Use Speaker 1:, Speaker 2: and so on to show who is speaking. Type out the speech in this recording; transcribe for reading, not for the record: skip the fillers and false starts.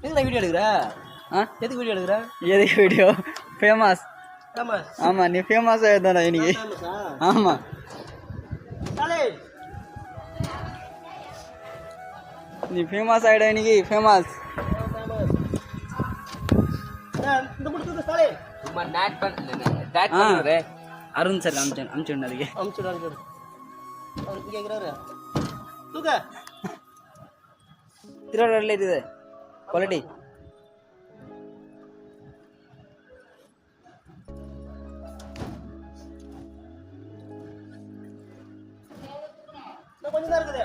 Speaker 1: எதுக்கு வீடியோ எடுக்கிற? எதுக்கு வீடியோ எடுக்கிற?
Speaker 2: எதுக்கு வீடியோ? ஃபேமஸ்.
Speaker 1: ஃபேமஸ்?
Speaker 2: ஆமா, நீ ஃபேமஸ் ஆயிடுதானே இன்னைக்கு. ஆமா, நீ ஃபேமஸ் ஆயிட இன்னைக்கு. ஃபேமஸ். அருண் சார் அனுப்பிச்சுடுறேன்.
Speaker 1: அவருக்கு கேட்குறாரு தூக்க
Speaker 2: திருவாரூர்ல இருக்குது குவாலிட்டி.
Speaker 1: கொஞ்சம் தான் இருக்குது.